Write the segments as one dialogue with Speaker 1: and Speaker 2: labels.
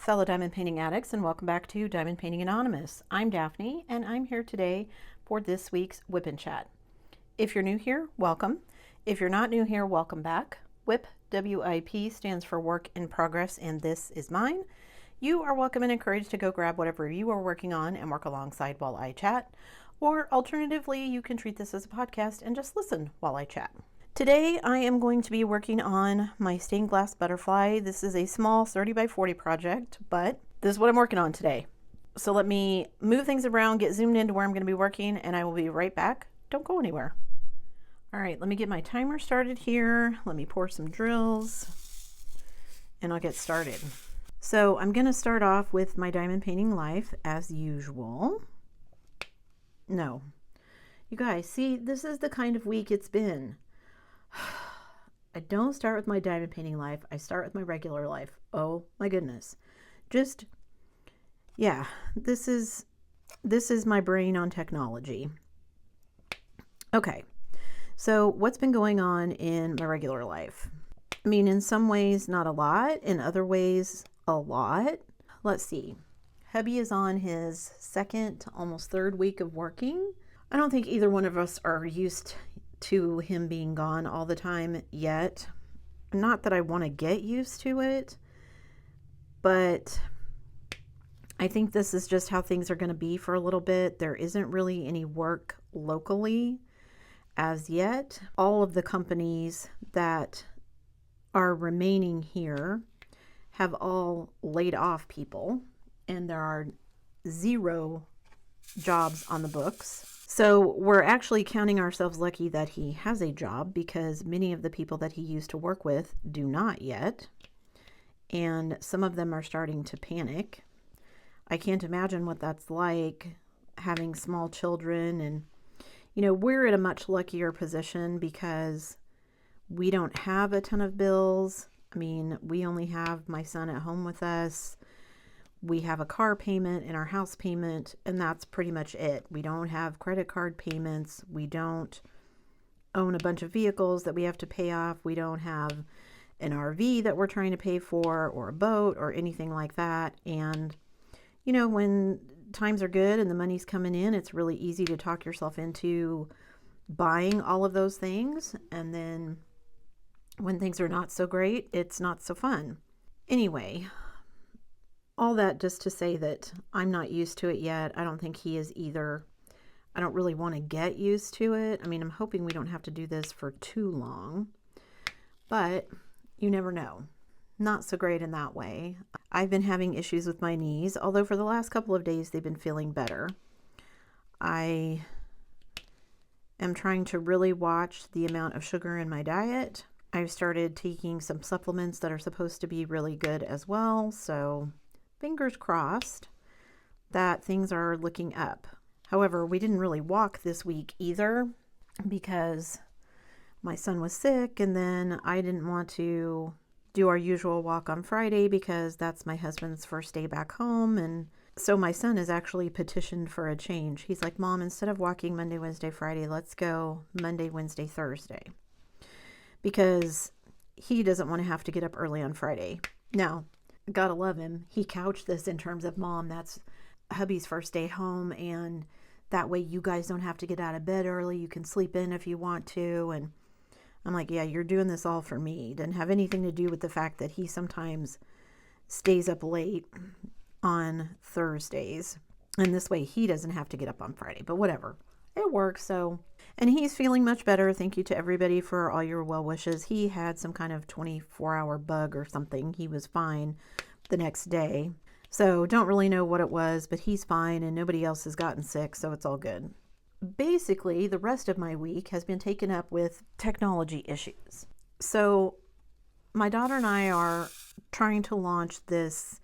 Speaker 1: fellow diamond painting addicts, and welcome back to Diamond Painting Anonymous. I'm Daphne, and I'm here today for this week's WIP and Chat. If you're new here, welcome. If you're not new here, welcome back. WIP, W-I-P, stands for Work in Progress, and this is mine. You are welcome and encouraged to go grab whatever you are working on and work alongside while I chat. Or alternatively, you can treat this as a podcast and just listen while I chat. Today I am going to be working on my stained glass butterfly. This is a small 30 by 40 project, but this is what I'm working on today. So let me move things around, get zoomed into where I'm going to be working, and I will be right back. Don't go anywhere. All right, let me get my timer started here. Let me pour some drills and I'll get started. So I'm going to start off with my diamond painting life as usual. No, you guys, see, this is the kind of week it's been. I don't start with my diamond painting life. I start with my regular life. Oh my goodness. Just, yeah, this is my brain on technology. Okay. So what's been going on in my regular life? I mean, in some ways, not a lot. In other ways, a lot. Let's see. Hubby is on his second, almost third week of working. I don't think either one of us are used to him being gone all the time yet. Not that I want to get used to it, but I think this is just how things are going to be for a little bit. There isn't really any work locally as yet. All of the companies that are remaining here have all laid off people, and there are 0 jobs on the books. So we're actually counting ourselves lucky that he has a job, because many of the people that he used to work with do not yet. And some of them are starting to panic. I can't imagine what that's like, having small children. And, you know, we're in a much luckier position because we don't have a ton of bills. I mean, we only have my son at home with us. We have a car payment and our house payment, and that's pretty much it. We don't have credit card payments. We don't own a bunch of vehicles that we have to pay off. We don't have an RV that we're trying to pay for, or a boat, or anything like that. And, you know, when times are good and the money's coming in, it's really easy to talk yourself into buying all of those things. And then when things are not so great, it's not so fun. Anyway, all that just to say that I'm not used to it yet. I don't think he is either. I don't really want to get used to it. I mean, I'm hoping we don't have to do this for too long, but you never know. Not so great in that way. I've been having issues with my knees, although for the last couple of days they've been feeling better. I am trying to really watch the amount of sugar in my diet. I've started taking some supplements that are supposed to be really good as well, so fingers crossed that things are looking up. However, we didn't really walk this week either because my son was sick, and then I didn't want to do our usual walk on Friday because that's my husband's first day back home. And so my son has actually petitioned for a change. He's like, Mom, instead of walking Monday, Wednesday, Friday, let's go Monday, Wednesday, Thursday, because he doesn't want to have to get up early on Friday. Now, gotta love him. He couched this in terms of, Mom, that's hubby's first day home, and that way you guys don't have to get out of bed early. You can sleep in if you want to. And I'm like, yeah, you're doing this all for me. It didn't have anything to do with the fact that he sometimes stays up late on Thursdays, and this way he doesn't have to get up on Friday. But whatever, it works. So, and he's feeling much better. Thank you to everybody for all your well wishes. He had some kind of 24-hour bug or something. He was fine the next day. So don't really know what it was, but he's fine and nobody else has gotten sick, so it's all good. Basically, the rest of my week has been taken up with technology issues. So my daughter and I are trying to launch this.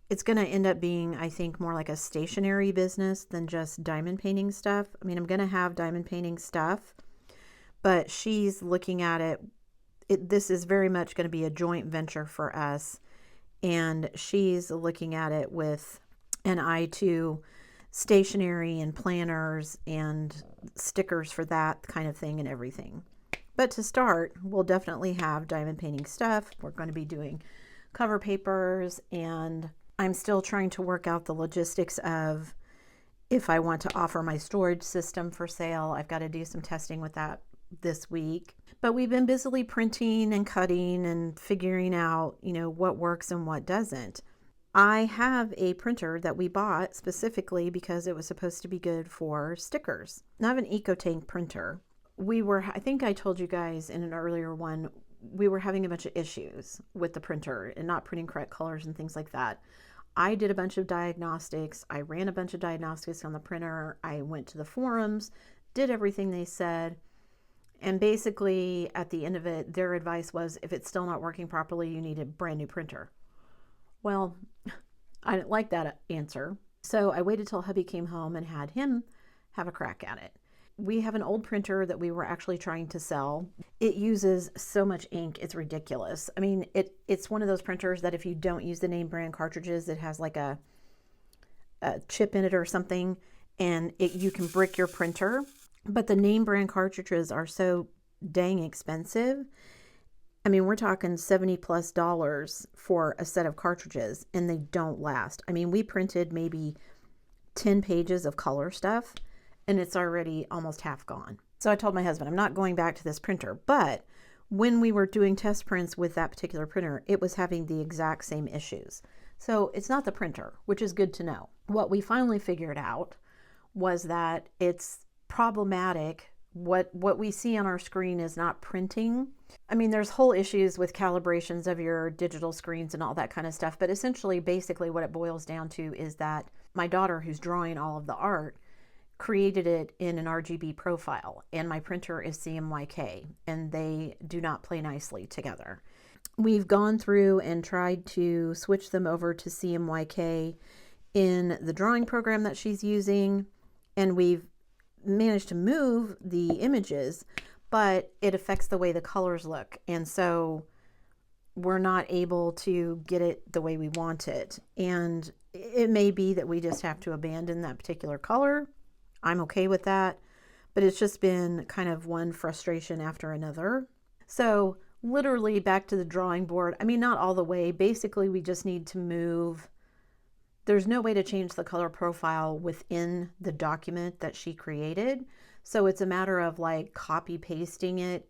Speaker 1: It's going to end up being, I think, more like a stationary business than just diamond painting stuff. I mean, I'm going to have diamond painting stuff, but she's looking at it. This is very much going to be a joint venture for us. And she's looking at it with an eye to stationery and planners and stickers for that kind of thing and everything. But to start, we'll definitely have diamond painting stuff. We're going to be doing cover papers, and I'm still trying to work out the logistics of if I want to offer my storage system for sale. I've got to do some testing with that this week. But we've been busily printing and cutting and figuring out, what works and what doesn't. I have a printer that we bought specifically because it was supposed to be good for stickers. I have an EcoTank printer. I think I told you guys in an earlier one, we were having a bunch of issues with the printer and not printing correct colors and things like that. I did a bunch of diagnostics. I ran a bunch of diagnostics on the printer. I went to the forums, did everything they said. And basically at the end of it, their advice was, if it's still not working properly, you need a brand new printer. Well, I didn't like that answer. So I waited till hubby came home and had him have a crack at it. We have an old printer that we were actually trying to sell. It uses so much ink, it's ridiculous. I mean, it's one of those printers that if you don't use the name brand cartridges, it has like a chip in it or something, and you can brick your printer. But the name brand cartridges are so dang expensive. I mean, we're talking $70+ for a set of cartridges, and they don't last. I mean, we printed maybe 10 pages of color stuff, and it's already almost half gone. So I told my husband, I'm not going back to this printer. But when we were doing test prints with that particular printer, it was having the exact same issues. So it's not the printer, which is good to know. What we finally figured out was that it's problematic. What we see on our screen is not printing. I mean, there's whole issues with calibrations of your digital screens and all that kind of stuff. But essentially, basically what it boils down to is that my daughter, who's drawing all of the art, created it in an RGB profile, and my printer is CMYK, and they do not play nicely together. We've gone through and tried to switch them over to CMYK in the drawing program that she's using, and we've managed to move the images, but it affects the way the colors look, and so we're not able to get it the way we want it. And it may be that we just have to abandon that particular color. I'm okay with that, but it's just been kind of one frustration after another. So literally back to the drawing board. I mean, not all the way. Basically, we just need to move. There's no way to change the color profile within the document that she created. So it's a matter of like copy pasting it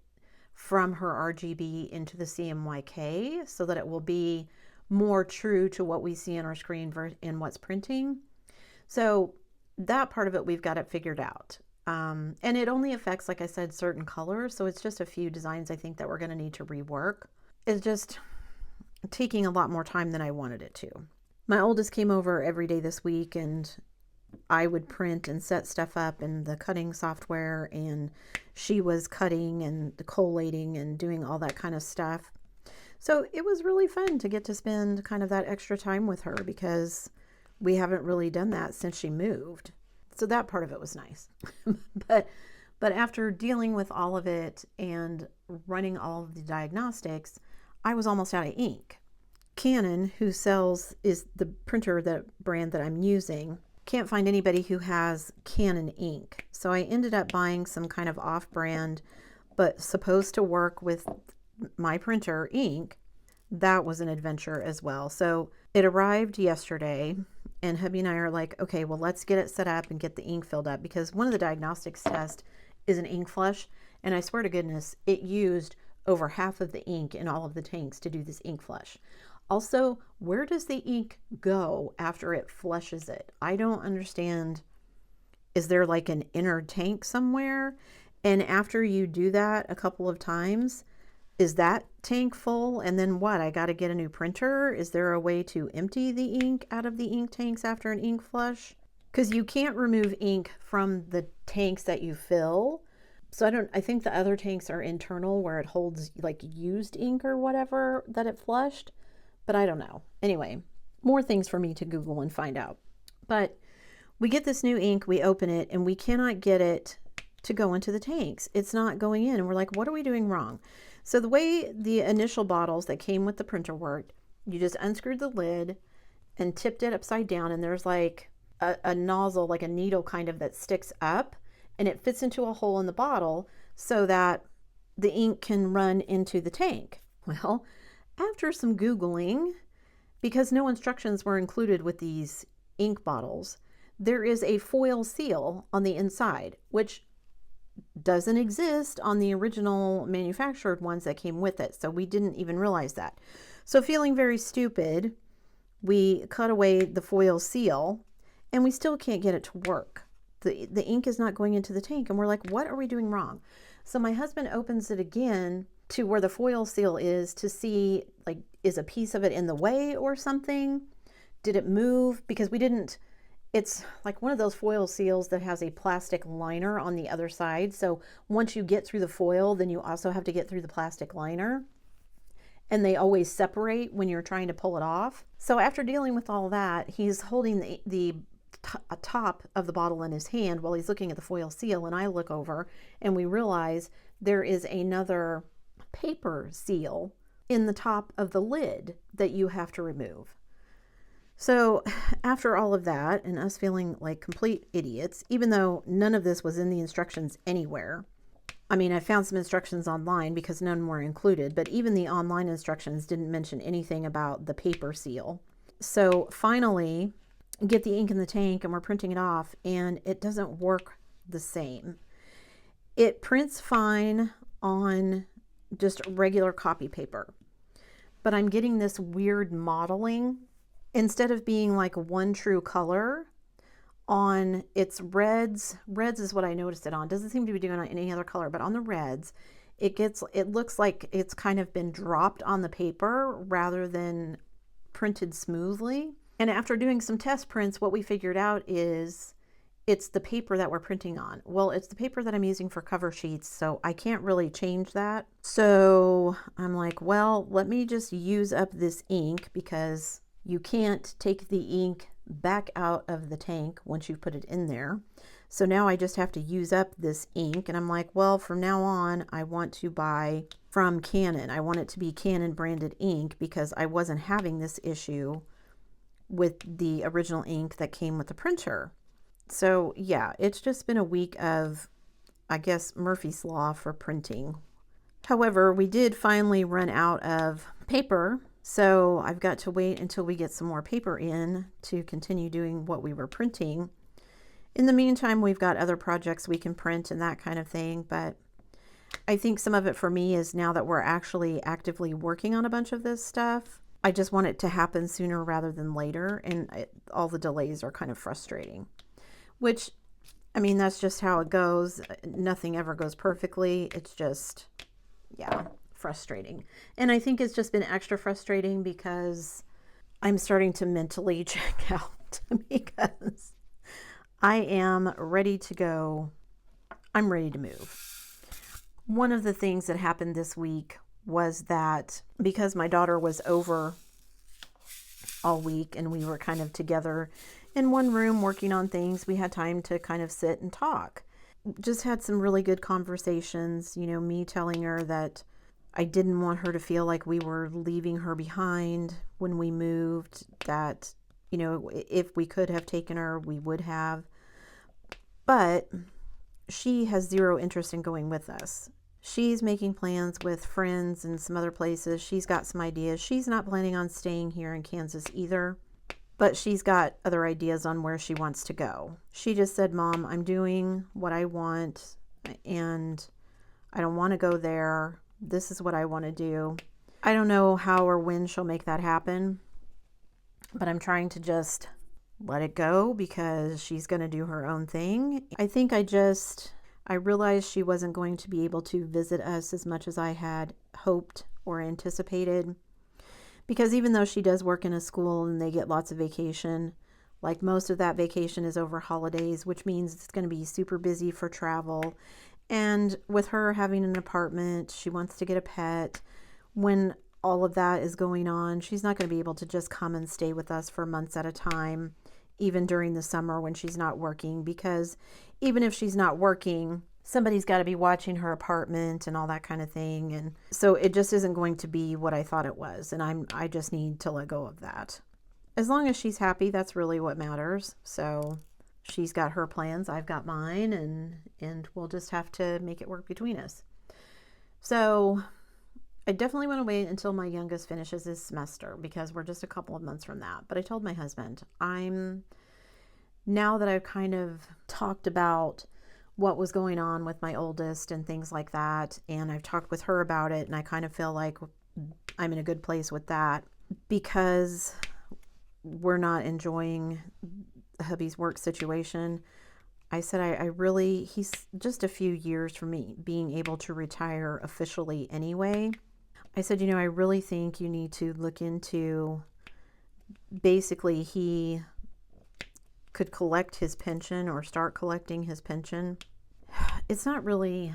Speaker 1: from her RGB into the CMYK so that it will be more true to what we see on our screen and what's printing. So that part of it, we've got it figured out. And it only affects, like I said, certain colors. So it's just a few designs I think that we're going to need to rework. It's just taking a lot more time than I wanted it to. My oldest came over every day this week, and I would print and set stuff up in the cutting software, and she was cutting and collating and doing all that kind of stuff. So it was really fun to get to spend kind of that extra time with her, because we haven't really done that since she moved. So that part of it was nice. But after dealing with all of it and running all of the diagnostics, I was almost out of ink. Canon, who is the printer, that brand that I'm using, can't find anybody who has Canon ink. So I ended up buying some kind of off-brand, but supposed to work with my printer ink. That was an adventure as well. So it arrived yesterday, and hubby and I are like, okay, well, let's get it set up and get the ink filled up, because one of the diagnostics tests is an ink flush. And I swear to goodness, it used over half of the ink in all of the tanks to do this ink flush. Also, where does the ink go after it flushes it? I don't understand. Is there like an inner tank somewhere? And after you do that a couple of times, is that tank full? And then what? I got to get a new printer? Is there a way to empty the ink out of the ink tanks after an ink flush? Because you can't remove ink from the tanks that you fill. So I think the other tanks are internal, where it holds like used ink or whatever that it flushed. But I don't know. Anyway, more things for me to Google and find out. But we get this new ink, we open it, and we cannot get it to go into the tanks. It's not going in. And we're like, what are we doing wrong? So the way the initial bottles that came with the printer worked, you just unscrewed the lid and tipped it upside down, and there's like a nozzle, like a needle kind of, that sticks up, and it fits into a hole in the bottle so that the ink can run into the tank. Well, after some Googling, because no instructions were included with these ink bottles, there is a foil seal on the inside, which doesn't exist on the original manufactured ones that came with it. So we didn't even realize that. So feeling very stupid, we cut away the foil seal and we still can't get it to work. The ink is not going into the tank, and we're like, what are we doing wrong? So my husband opens it again to where the foil seal is to see, like, is a piece of it in the way or something? Did it move? Because we didn't, it's like one of those foil seals that has a plastic liner on the other side. So once you get through the foil, then you also have to get through the plastic liner. And they always separate when you're trying to pull it off. So after dealing with all that, he's holding the top of the bottle in his hand while he's looking at the foil seal. And I look over and we realize there is another paper seal in the top of the lid that you have to remove. So after all of that and us feeling like complete idiots, even though none of this was in the instructions anywhere, I mean, I found some instructions online because none were included, but even the online instructions didn't mention anything about the paper seal. So finally, get the ink in the tank and we're printing it off, and it doesn't work the same. It prints fine on just regular copy paper, but I'm getting this weird modeling. Instead of being like one true color on its reds is what I noticed it on. Doesn't seem to be doing it on any other color, but on the reds, it looks like it's kind of been dropped on the paper rather than printed smoothly. And after doing some test prints, what we figured out is it's the paper that we're printing on. Well, it's the paper that I'm using for cover sheets, so I can't really change that. So I'm like, well, let me just use up this ink, because you can't take the ink back out of the tank once you put it in there. So now I just have to use up this ink, and I'm like, well, from now on, I want to buy from Canon. I want it to be Canon branded ink because I wasn't having this issue with the original ink that came with the printer. So yeah, it's just been a week of, I guess, Murphy's Law for printing. However, we did finally run out of paper. So I've got to wait until we get some more paper in to continue doing what we were printing. In the meantime, we've got other projects we can print and that kind of thing. But I think some of it for me is now that we're actually actively working on a bunch of this stuff, I just want it to happen sooner rather than later. And all the delays are kind of frustrating, which, I mean, that's just how it goes. Nothing ever goes perfectly. It's just, yeah, frustrating. And I think it's just been extra frustrating because I'm starting to mentally check out because I am ready to go. I'm ready to move. One of the things that happened this week was that because my daughter was over all week and we were kind of together in one room working on things, we had time to kind of sit and talk. Just had some really good conversations, you know, me telling her that I didn't want her to feel like we were leaving her behind when we moved, that, you know, if we could have taken her, we would have. But she has zero interest in going with us. She's making plans with friends and some other places. She's got some ideas. She's not planning on staying here in Kansas either, but she's got other ideas on where she wants to go. She just said, Mom, I'm doing what I want and I don't want to go there. This is what I want to do. I don't know how or when she'll make that happen, but I'm trying to just let it go because she's going to do her own thing. I think I realized she wasn't going to be able to visit us as much as I had hoped or anticipated, because even though she does work in a school and they get lots of vacation, like most of that vacation is over holidays, which means it's going to be super busy for travel. And with her having an apartment, she wants to get a pet. When all of that is going on, she's not going to be able to just come and stay with us for months at a time, even during the summer when she's not working, because even if she's not working, somebody's got to be watching her apartment and all that kind of thing. And so it just isn't going to be what I thought it was. And I just need to let go of that. As long as she's happy, that's really what matters. So she's got her plans, I've got mine, and we'll just have to make it work between us. So I definitely want to wait until my youngest finishes his semester because we're just a couple of months from that. But I told my husband, now that I've kind of talked about what was going on with my oldest and things like that, and I've talked with her about it, and I kind of feel like I'm in a good place with that because we're not enjoying hubby's work situation. I said, I really, he's just a few years from me being able to retire officially anyway. I said, I really think you need to look into, basically, he could collect his pension or start collecting his pension. It's not really,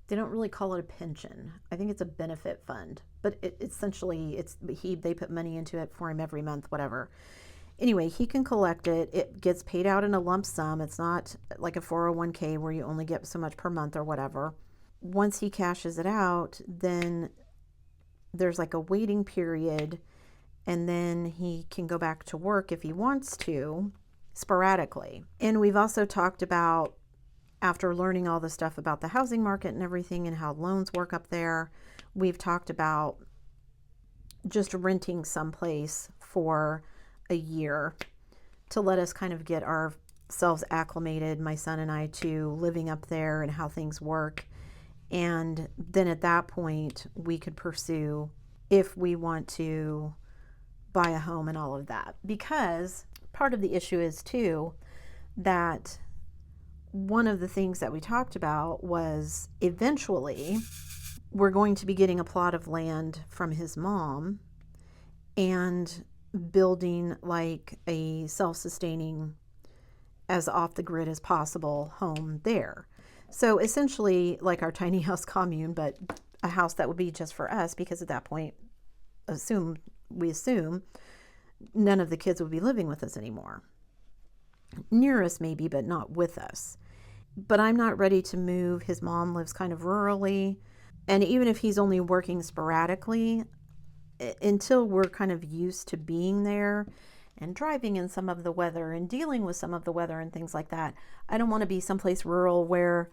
Speaker 1: they don't really call it a pension. I think it's a benefit fund, but essentially they put money into it for him every month, whatever. Anyway, he can collect it. It gets paid out in a lump sum. It's not like a 401k where you only get so much per month or whatever. Once he cashes it out, then there's like a waiting period, and then he can go back to work if he wants to, sporadically. And we've also talked about, after learning all the stuff about the housing market and everything and how loans work up there, we've talked about just renting someplace for a year to let us kind of get ourselves acclimated, my son and I, to living up there and how things work. And then at that point, we could pursue if we want to buy a home and all of that. Because part of the issue is too that one of the things that we talked about was eventually we're going to be getting a plot of land from his mom and building like a self-sustaining, as off the grid as possible home there. So essentially like our tiny house commune, but a house that would be just for us, because at that point, we assume none of the kids would be living with us anymore. Near us maybe, but not with us. But I'm not ready to move. His mom lives kind of rurally. And even if he's only working sporadically, until we're kind of used to being there and driving in some of the weather and dealing with some of the weather and things like that, I don't want to be someplace rural where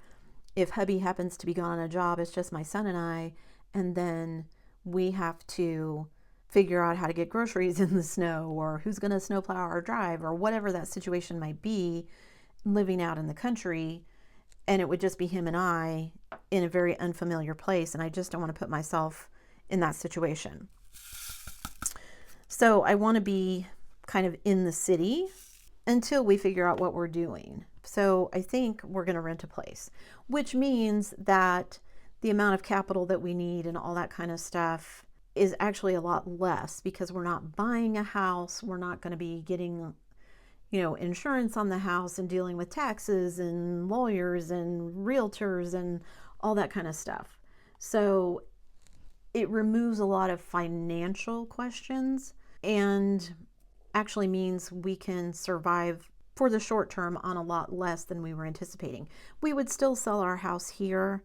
Speaker 1: if hubby happens to be gone on a job, it's just my son and I, and then we have to figure out how to get groceries in the snow, or who's going to snowplow our drive, or whatever that situation might be, living out in the country. And it would just be him and I in a very unfamiliar place. And I just don't want to put myself in that situation. So I want to be kind of in the city until we figure out what we're doing. So I think we're going to rent a place, which means that the amount of capital that we need and all that kind of stuff is actually a lot less, because we're not buying a house. We're not going to be getting, insurance on the house and dealing with taxes and lawyers and realtors and all that kind of stuff. So it removes a lot of financial questions and actually means we can survive for the short term on a lot less than we were anticipating. We would still sell our house here,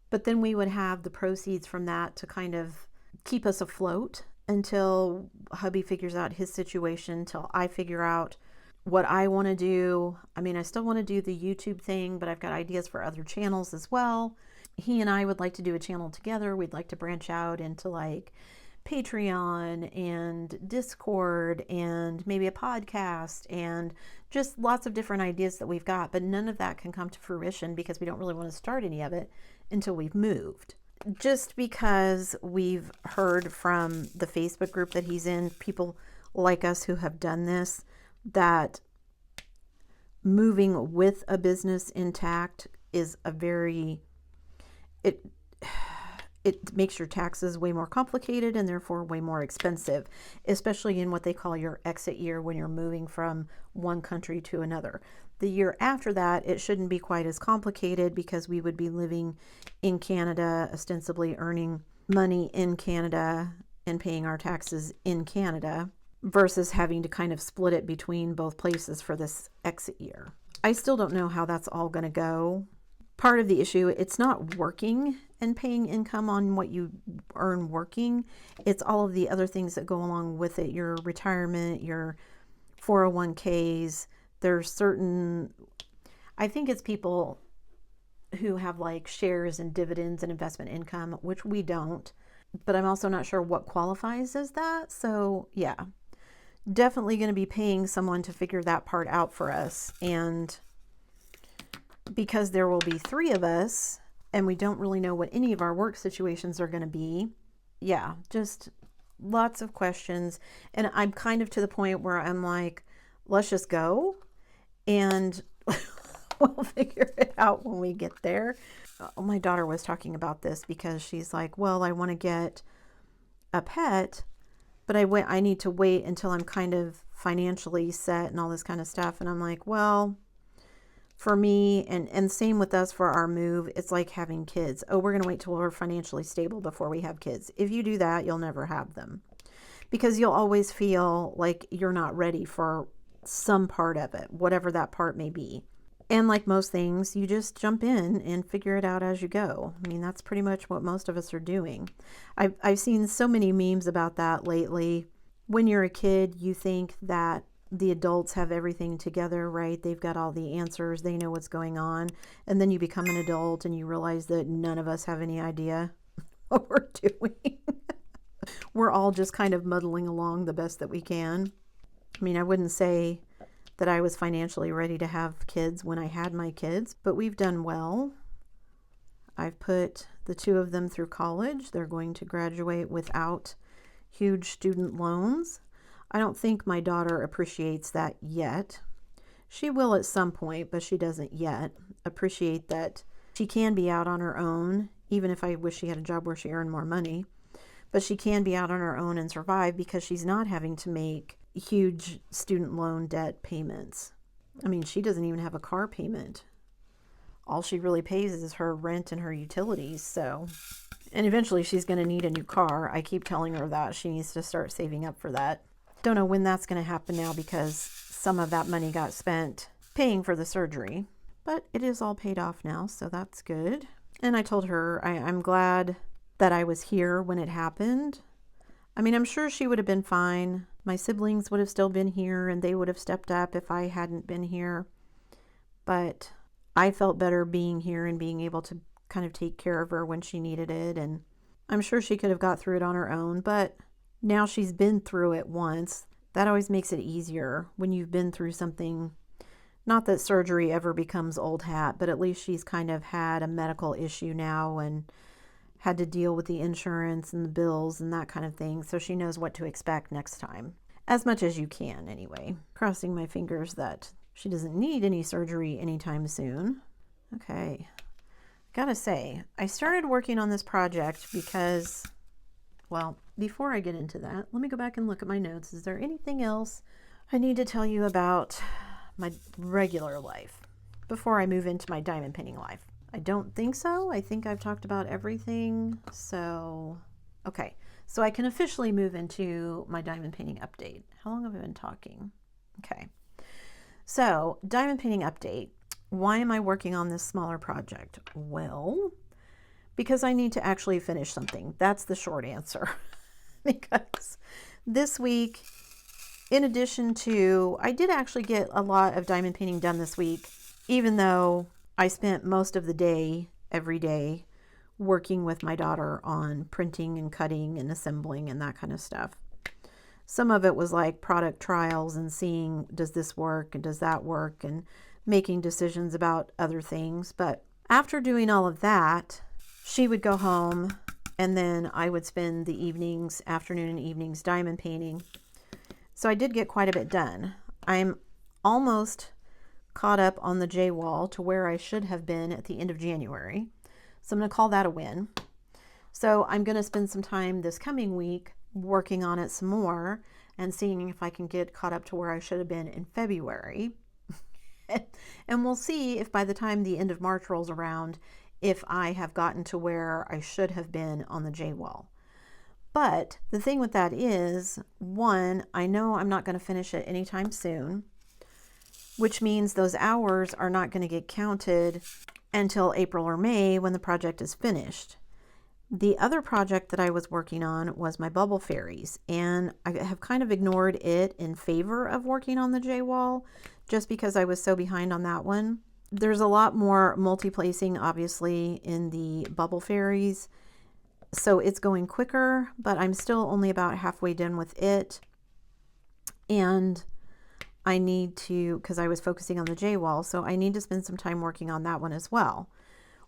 Speaker 1: but then we would have the proceeds from that to kind of keep us afloat until hubby figures out his situation, till I figure out what I want to do. I mean, I still want to do the YouTube thing, but I've got ideas for other channels as well. He and I would like to do a channel together. We'd like to branch out into like Patreon and Discord and maybe a podcast and just lots of different ideas that we've got, but none of that can come to fruition because we don't really want to start any of it until we've moved. Just because we've heard from the Facebook group that he's in, people like us who have done this, that moving with a business intact is it makes your taxes way more complicated and therefore way more expensive, especially in what they call your exit year when you're moving from one country to another. The year after that, it shouldn't be quite as complicated because we would be living in Canada, ostensibly earning money in Canada and paying our taxes in Canada, versus having to kind of split it between both places for this exit year. I still don't know how that's all going to go. Part of the issue, it's not working and paying income on what you earn working. It's all of the other things that go along with it, your retirement, your 401ks. There's certain, I think it's people who have like shares and dividends and investment income, which we don't. but I'm also not sure what qualifies as that. So yeah, definitely going to be paying someone to figure that part out for us. And because there will be 3 of us and we don't really know what any of our work situations are going to be, yeah, just lots of questions. And I'm kind of to the point where I'm like, let's just go and we'll figure it out when we get there. My daughter was talking about this because she's like, well, I want to get a pet, but I need to wait until I'm kind of financially set and all this kind of stuff. And I'm like, well, for me, and same with us for our move, it's like having kids. Oh, we're going to wait till we're financially stable before we have kids. If you do that, you'll never have them, because you'll always feel like you're not ready for some part of it, whatever that part may be. And like most things, you just jump in and figure it out as you go. I mean, that's pretty much what most of us are doing. I've seen so many memes about that lately. When you're a kid, you think that the adults have everything together, right? They've got all the answers. They know what's going on. And then you become an adult and you realize that none of us have any idea what we're doing. We're all just kind of muddling along the best that we can. I mean, I wouldn't say that I was financially ready to have kids when I had my kids, but we've done well. I've put the 2 of them through college. They're going to graduate without huge student loans. I don't think my daughter appreciates that yet. She will at some point, but she doesn't yet appreciate that she can be out on her own, even if I wish she had a job where she earned more money. But she can be out on her own and survive because she's not having to make huge student loan debt payments. I mean, she doesn't even have a car payment. All she really pays is her rent and her utilities. So, and eventually she's going to need a new car. I keep telling her that she needs to start saving up for that. Don't know when that's going to happen now because some of that money got spent paying for the surgery, but it is all paid off now. So that's good. And I told her I'm glad that I was here when it happened. I mean, I'm sure she would have been fine. My siblings would have still been here and they would have stepped up if I hadn't been here. But I felt better being here and being able to kind of take care of her when she needed it. And I'm sure she could have got through it on her own, but now she's been through it once. That always makes it easier when you've been through something. Not that surgery ever becomes old hat, but at least she's kind of had a medical issue now and had to deal with the insurance and the bills and that kind of thing. So she knows what to expect next time, as much as you can anyway. Crossing my fingers that she doesn't need any surgery anytime soon. Okay, gotta say, I started working on this project because, well, before I get into that, let me go back and look at my notes. Is there anything else I need to tell you about my regular life before I move into my diamond painting life? I don't think so. I think I've talked about everything. So, okay. So I can officially move into my diamond painting update. How long have I been talking? Okay. So, diamond painting update. Why am I working on this smaller project? Well, because I need to actually finish something. That's the short answer. Because this week, in addition to, I did actually get a lot of diamond painting done this week, even though I spent most of the day, every day, working with my daughter on printing and cutting and assembling and that kind of stuff. Some of it was like product trials and seeing, does this work and does that work, and making decisions about other things. But after doing all of that, she would go home and then I would spend the evenings, afternoon and evenings, diamond painting. So I did get quite a bit done. I'm almost caught up on the J wall to where I should have been at the end of January. So I'm going to call that a win. So I'm going to spend some time this coming week working on it some more and seeing if I can get caught up to where I should have been in February. And we'll see if by the time the end of March rolls around, if I have gotten to where I should have been on the J wall. But the thing with that is, one, I know I'm not going to finish it anytime soon, which means those hours are not going to get counted until April or May when the project is finished. The other project that I was working on was my bubble fairies, and I have kind of ignored it in favor of working on the J wall just because I was so behind on that one. There's a lot more multi-placing, obviously, in the bubble fairies, So it's going quicker, but I'm still only about halfway done with it. And I need to, because I was focusing on the J wall, so I need to spend some time working on that one as well,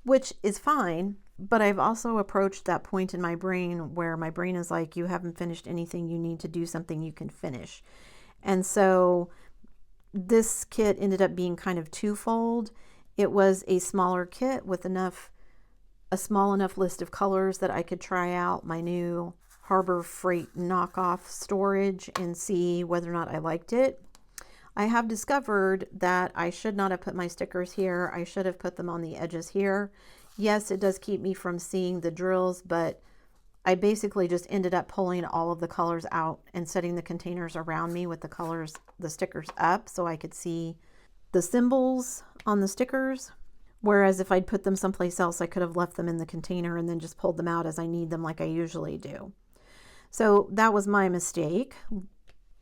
Speaker 1: which is fine. But I've also approached that point in my brain where my brain is like, you haven't finished anything, you need to do something you can finish. And so this kit ended up being kind of twofold. It was a smaller kit with a small enough list of colors that I could try out my new Harbor Freight knockoff storage and see whether or not I liked it. I have discovered that I should not have put my stickers here. I should have put them on the edges here. Yes, it does keep me from seeing the drills, but I basically just ended up pulling all of the colors out and setting the containers around me with the colors, the stickers up, so I could see the symbols on the stickers. Whereas if I'd put them someplace else, I could have left them in the container and then just pulled them out as I need them like I usually do. So that was my mistake.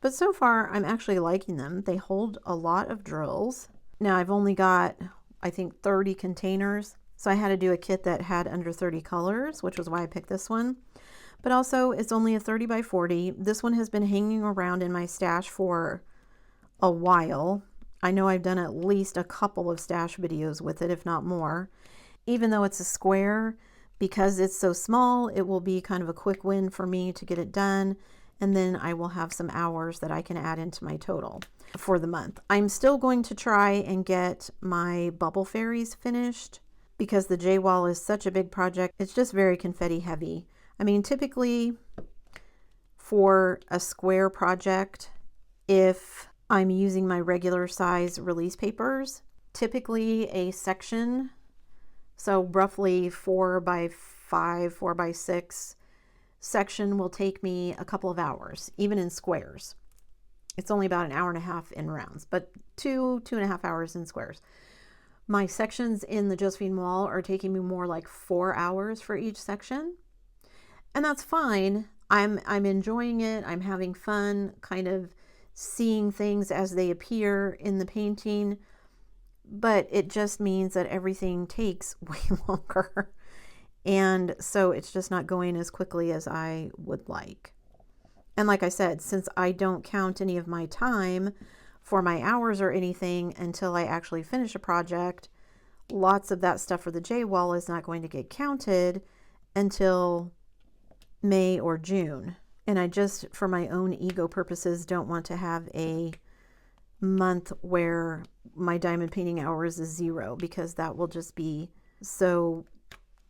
Speaker 1: But so far, I'm actually liking them. They hold a lot of drills. Now I've only got, I think, 30 containers. So I had to do a kit that had under 30 colors, which was why I picked this one. But also, it's only a 30 by 40. This one has been hanging around in my stash for a while. I know I've done at least a couple of stash videos with it, if not more. Even though it's a square, because it's so small, it will be kind of a quick win for me to get it done. And then I will have some hours that I can add into my total for the month. I'm still going to try and get my bubble fairies finished because the J wall is such a big project. It's just very confetti heavy. I mean, typically for a square project, if I'm using my regular size release papers, typically a section, so roughly 4 by 5, 4 by 6 section will take me a couple of hours, even in squares. It's only about an hour and a half in rounds, but 2.5 hours in squares. My sections in the Josephine wall are taking me more like 4 hours for each section. And that's fine. I'm enjoying it. I'm having fun kind of seeing things as they appear in the painting, but it just means that everything takes way longer. And so it's just not going as quickly as I would like. And like I said, since I don't count any of my time for my hours or anything until I actually finish a project, lots of that stuff for the J wall is not going to get counted until May or June. And I just, for my own ego purposes, don't want to have a month where my diamond painting hours is 0, because that will just be so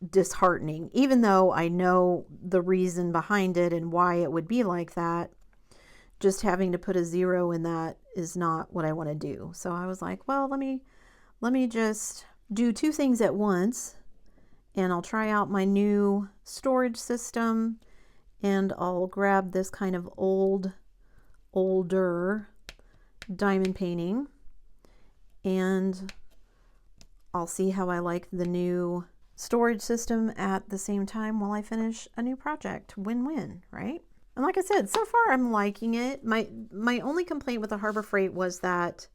Speaker 1: disheartening. Even though I know the reason behind it and why it would be like that, just having to put a 0 in that is not what I want to do. So I was like, well, let me just do 2 things at once, and I'll try out my new storage system, and I'll grab this kind of older diamond painting, and I'll see how I like the new storage system at the same time while I finish a new project. Win-win, right? And like I said, so far I'm liking it. My only complaint with the Harbor Freight was that,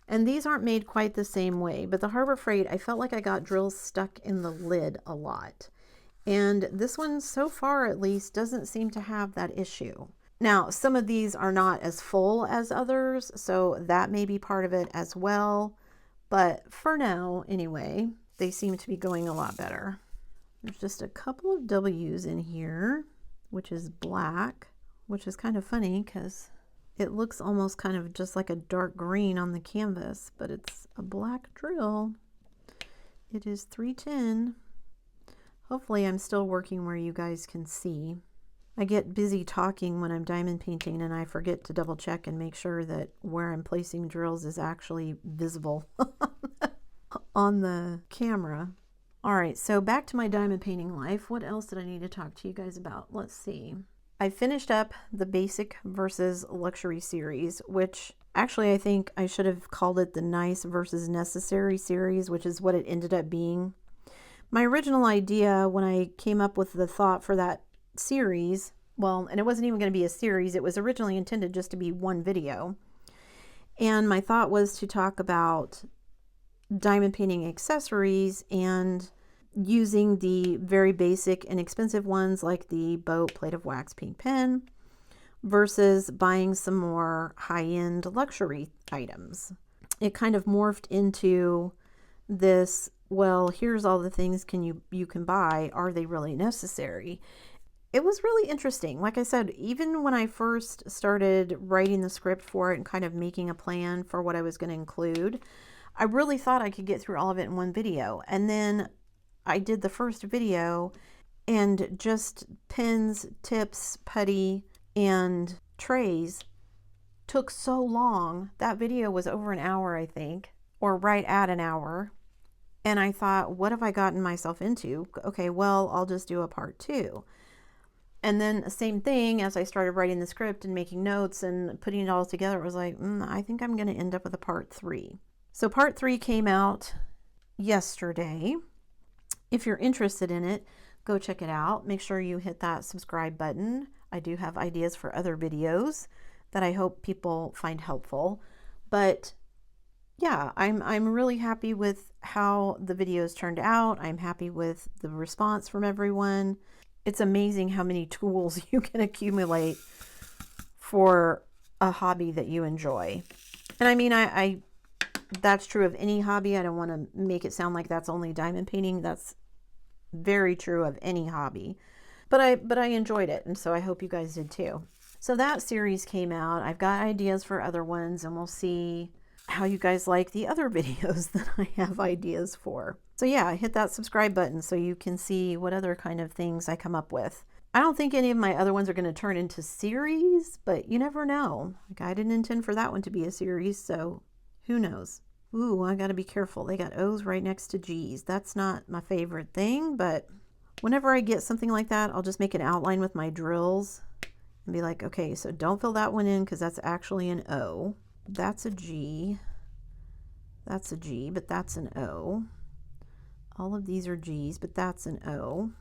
Speaker 1: and these aren't made quite the same way, but the Harbor Freight, I felt like I got drills stuck in the lid a lot. And this one, so far at least, doesn't seem to have that issue. Now, some of these are not as full as others, so that may be part of it as well. But for now, anyway, they seem to be going a lot better. There's just a couple of W's in here, which is black, which is kind of funny because it looks almost kind of just like a dark green on the canvas, but it's a black drill. It is 310. Hopefully I'm still working where you guys can see. I get busy talking when I'm diamond painting and I forget to double check and make sure that where I'm placing drills is actually visible on the camera. All right, so back to my diamond painting life. What else did I need to talk to you guys about? Let's see. I finished up the basic versus luxury series, which actually I think I should have called it the nice versus necessary series, which is what it ended up being. My original idea when I came up with the thought for that series, well, and it wasn't even going to be a series, it was originally intended just to be one video. And my thought was to talk about diamond painting accessories and using the very basic and expensive ones like the Boat Plate of Wax Pink pen versus buying some more high-end luxury items. It kind of morphed into this, well, here's all the things you can buy. Are they really necessary? It was really interesting. Like I said, even when I first started writing the script for it and kind of making a plan for what I was going to include, I really thought I could get through all of it in one video. And then I did the first video and just pens, tips, putty, and trays took so long. That video was over an hour, I think, or right at an hour. And I thought, what have I gotten myself into? Okay, well, I'll just do a part 2. And then same thing, as I started writing the script and making notes and putting it all together, it was like, I think I'm going to end up with a part 3. So part 3 came out yesterday. If you're interested in it, go check it out. Make sure you hit that subscribe button. I do have ideas for other videos that I hope people find helpful. But yeah, I'm really happy with how the videos turned out. I'm happy with the response from everyone. It's amazing how many tools you can accumulate for a hobby that you enjoy. And I mean, I that's true of any hobby. I don't want to make it sound like that's only diamond painting. That's very true of any hobby. But I enjoyed it, and so I hope you guys did too. So that series came out. I've got ideas for other ones, and we'll see how you guys like the other videos that I have ideas for. So yeah, hit that subscribe button so you can see what other kind of things I come up with. I don't think any of my other ones are going to turn into series, but you never know. Like, I didn't intend for that one to be a series, so who knows? Ooh, I got to be careful. They got O's right next to G's. That's not my favorite thing, but whenever I get something like that, I'll just make an outline with my drills and be like, okay, so don't fill that one in because that's actually an O. That's a G. That's a G, but that's an O. All of these are G's, but that's an O.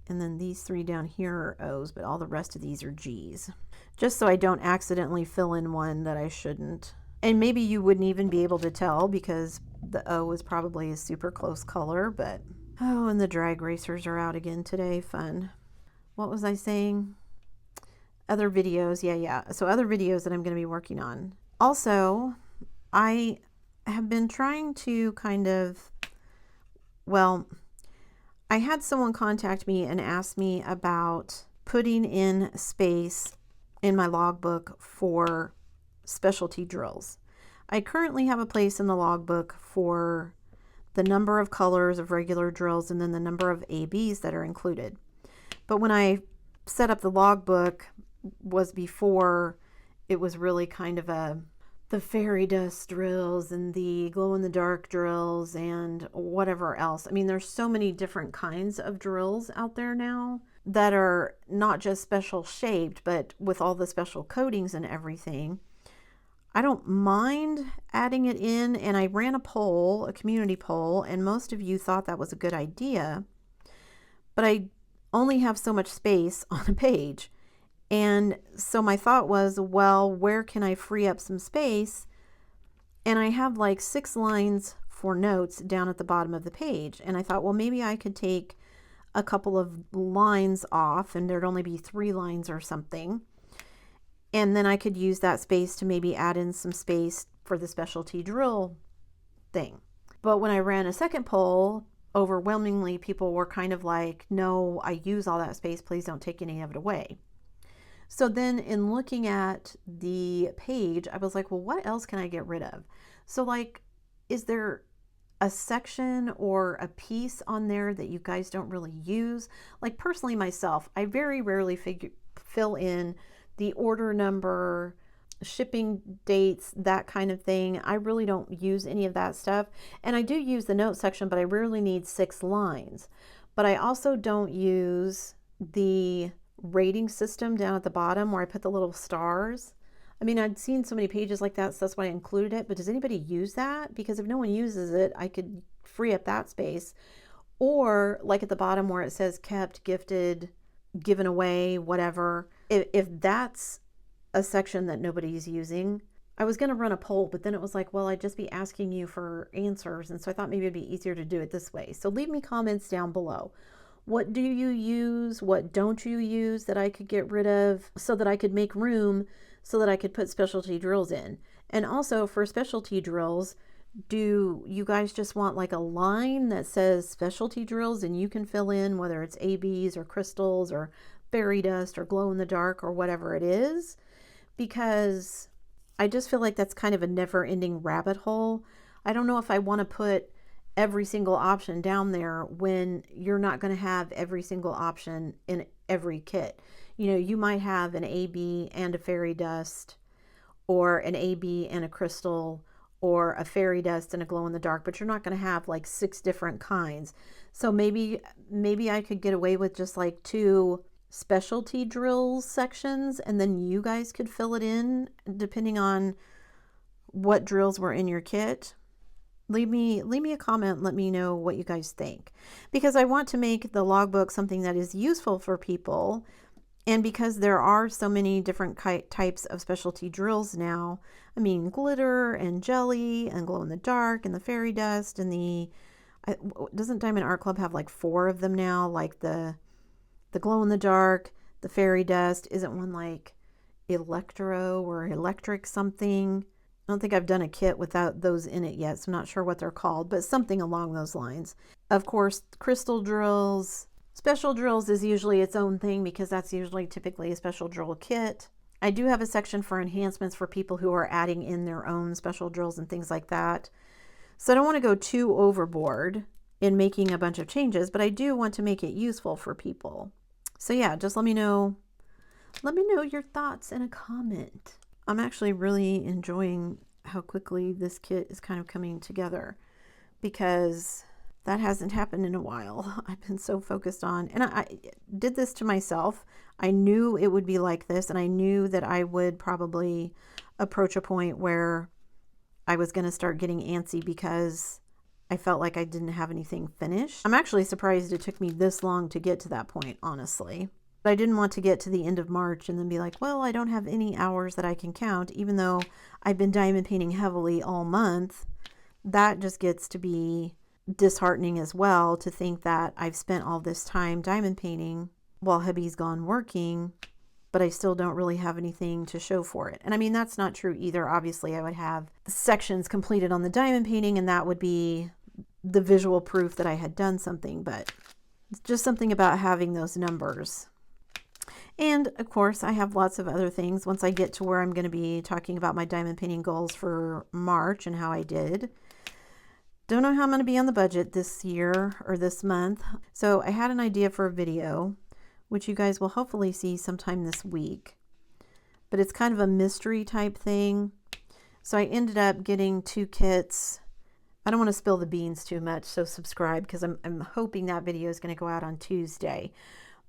Speaker 1: And then these 3 down here are O's, but all the rest of these are G's. Just so I don't accidentally fill in one that I shouldn't. And maybe you wouldn't even be able to tell because the O is probably a super close color, but oh, and the drag racers are out again today. Fun. What was I saying? Other videos. Yeah. So other videos that I'm going to be working on. Also, I have been trying to kind of, well, I had someone contact me and ask me about putting in space in my logbook for specialty drills. I currently have a place in the logbook for the number of colors of regular drills and then the number of ABs that are included. But when I set up the logbook was before it was really kind of the fairy dust drills and the glow in the dark drills and whatever else. I mean, there's so many different kinds of drills out there now that are not just special shaped, but with all the special coatings and everything. I don't mind adding it in, and I ran a poll, a community poll, and most of you thought that was a good idea, but I only have so much space on a page. And so my thought was, well, where can I free up some space? And I have like 6 lines for notes down at the bottom of the page. And I thought, well, maybe I could take a couple of lines off and there'd only be 3 lines or something. And then I could use that space to maybe add in some space for the specialty drill thing. But when I ran a second poll, overwhelmingly people were kind of like, no, I use all that space. Please don't take any of it away. So then in looking at the page, I was like, well, what else can I get rid of? So like, is there a section or a piece on there that you guys don't really use? Like personally myself, I very rarely fill in the order number, shipping dates, that kind of thing. I really don't use any of that stuff. And I do use the note section, but I rarely need 6 lines. But I also don't use the rating system down at the bottom where I put the little stars. I mean, I'd seen so many pages like that, so that's why I included it. But does anybody use that? Because if no one uses it, I could free up that space. Or like at the bottom where it says kept, gifted, given away, whatever. If that's a section that nobody's using, I was going to run a poll, but then it was like, well, I'd just be asking you for answers. And so I thought maybe it'd be easier to do it this way. So leave me comments down below. What do you use? What don't you use that I could get rid of so that I could make room so that I could put specialty drills in? And also for specialty drills, do you guys just want like a line that says specialty drills and you can fill in whether it's ABs or crystals or fairy dust or glow in the dark or whatever it is? Because I just feel like that's kind of a never-ending rabbit hole. I don't know if I want to put every single option down there when you're not going to have every single option in every kit. You know, you might have an AB and a fairy dust, or an AB and a crystal, or a fairy dust and a glow in the dark, but you're not going to have like 6 different kinds. So maybe I could get away with just like 2 specialty drills sections, and then you guys could fill it in depending on what drills were in your kit. Leave me a comment, let me know what you guys think, because I want to make the logbook something that is useful for people. And because there are so many different types of specialty drills now, I mean glitter and jelly and glow in the dark and the fairy dust and doesn't Diamond Art Club have like 4 of them now, like the glow in the dark, the fairy dust, isn't one like electro or electric something? I don't think I've done a kit without those in it yet, so I'm not sure what they're called, but something along those lines. Of course, crystal drills, special drills is usually its own thing because that's usually typically a special drill kit. I do have a section for enhancements for people who are adding in their own special drills and things like that. So I don't want to go too overboard in making a bunch of changes, but I do want to make it useful for people. So yeah, just let me know your thoughts in a comment. I'm actually really enjoying how quickly this kit is kind of coming together, because that hasn't happened in a while. I've been so focused on, and I did this to myself. I knew it would be like this, and I knew that I would probably approach a point where I was going to start getting antsy because I felt like I didn't have anything finished. I'm actually surprised it took me this long to get to that point, honestly. But I didn't want to get to the end of March and then be like, well, I don't have any hours that I can count, even though I've been diamond painting heavily all month. That just gets to be disheartening as well, to think that I've spent all this time diamond painting while hubby's gone working, but I still don't really have anything to show for it. And I mean, that's not true either. Obviously, I would have sections completed on the diamond painting, and that would be the visual proof that I had done something, but it's just something about having those numbers. And of course, I have lots of other things once I get to where I'm going to be talking about my diamond painting goals for March and how I did. Don't know how I'm going to be on the budget this year or this month. So I had an idea for a video, which you guys will hopefully see sometime this week. But it's kind of a mystery type thing. So I ended up getting 2 kits. I don't want to spill the beans too much, so subscribe, because I'm hoping that video is going to go out on Tuesday.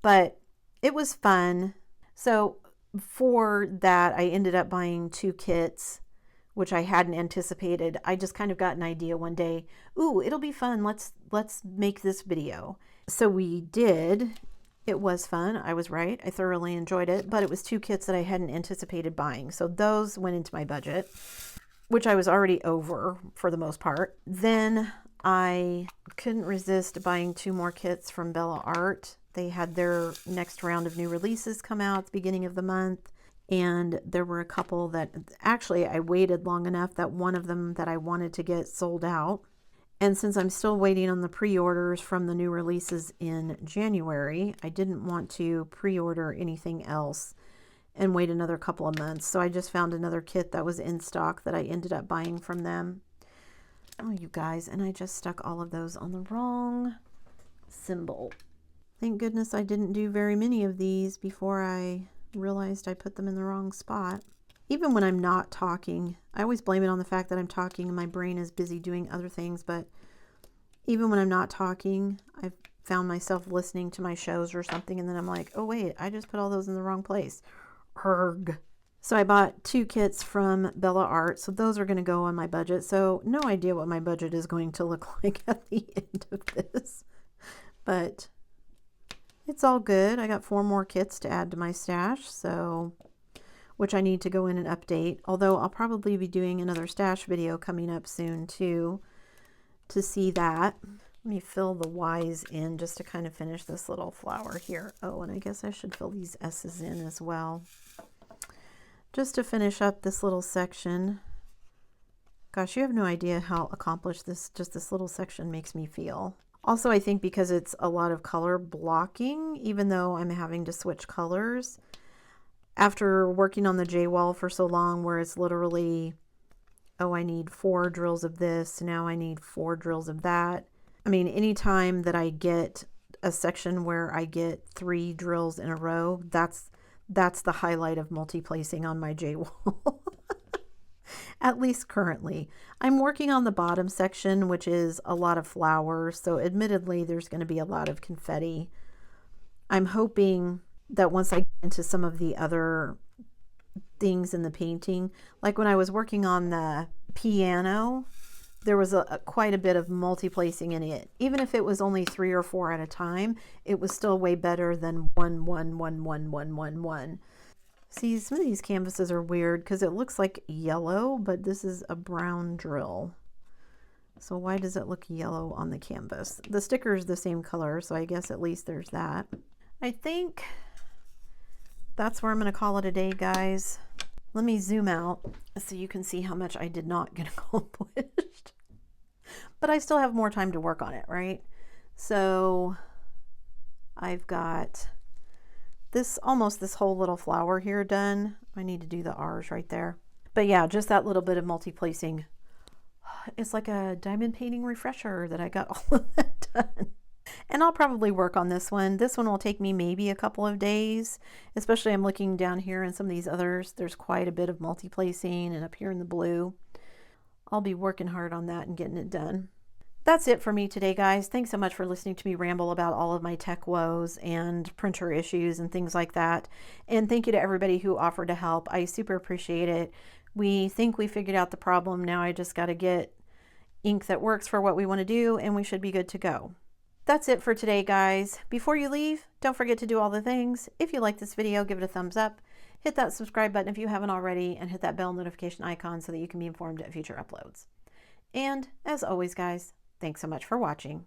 Speaker 1: But it was fun. So for that, I ended up buying 2 kits, which I hadn't anticipated. I just kind of got an idea one day. Ooh, it'll be fun. Let's make this video. So we did. It was fun. I was right. I thoroughly enjoyed it. But it was 2 kits that I hadn't anticipated buying. So those went into my budget, which I was already over for the most part. Then I couldn't resist buying 2 more kits from Bella Art. They had their next round of new releases come out at the beginning of the month. And there were a couple that actually I waited long enough that one of them that I wanted to get sold out. And since I'm still waiting on the pre-orders from the new releases in January, I didn't want to pre-order anything else and wait another couple of months. So I just found another kit that was in stock that I ended up buying from them. Oh, you guys, and I just stuck all of those on the wrong symbol. Thank goodness I didn't do very many of these before I realized I put them in the wrong spot. Even when I'm not talking, I always blame it on the fact that I'm talking and my brain is busy doing other things, but even when I'm not talking, I've found myself listening to my shows or something, and then I'm like, oh wait, I just put all those in the wrong place. Erg. So I bought 2 kits from Bella Art, so those are going to go on my budget. So no idea what my budget is going to look like at the end of this, but it's all good. I got 4 more kits to add to my stash, so which I need to go in and update, although I'll probably be doing another stash video coming up soon too to see that. Let me fill the Y's in just to kind of finish this little flower here. Oh, and I guess I should fill these S's in as well, just to finish up this little section. Gosh, you have no idea how accomplished this little section makes me feel. Also, I think because it's a lot of color blocking, even though I'm having to switch colors, after working on the J-wall for so long where it's literally, oh, I need 4 drills of this, now I need 4 drills of that. I mean, anytime that I get a section where I get 3 drills in a row, that's the highlight of multi-placing on my J-wall. At least currently. I'm working on the bottom section, which is a lot of flowers, so admittedly there's going to be a lot of confetti. I'm hoping that once I get into some of the other things in the painting, like when I was working on the piano, there was quite a bit of multi-placing in it. Even if it was only 3 or 4 at a time, it was still way better than 1, 1, 1, 1, 1, 1, 1. See, some of these canvases are weird because it looks like yellow, but this is a brown drill. So why does it look yellow on the canvas? The sticker is the same color, so I guess at least there's that. I think that's where I'm going to call it a day, guys. Let me zoom out so you can see how much I did not get accomplished. But I still have more time to work on it, right? So I've got almost this whole little flower here done. I need to do the R's right there. But yeah, just that little bit of multi-placing. It's like a diamond painting refresher that I got all of that done. And I'll probably work on this one. This one will take me maybe a couple of days, especially I'm looking down here in some of these others. There's quite a bit of multi-placing, and up here in the blue. I'll be working hard on that and getting it done. That's it for me today, guys. Thanks so much for listening to me ramble about all of my tech woes and printer issues and things like that. And thank you to everybody who offered to help. I super appreciate it. We think we figured out the problem. Now I just got to get ink that works for what we want to do, and we should be good to go. That's it for today, guys. Before you leave, don't forget to do all the things. If you like this video, give it a thumbs up. Hit that subscribe button if you haven't already, and hit that bell notification icon so that you can be informed of future uploads. And as always, guys, thanks so much for watching.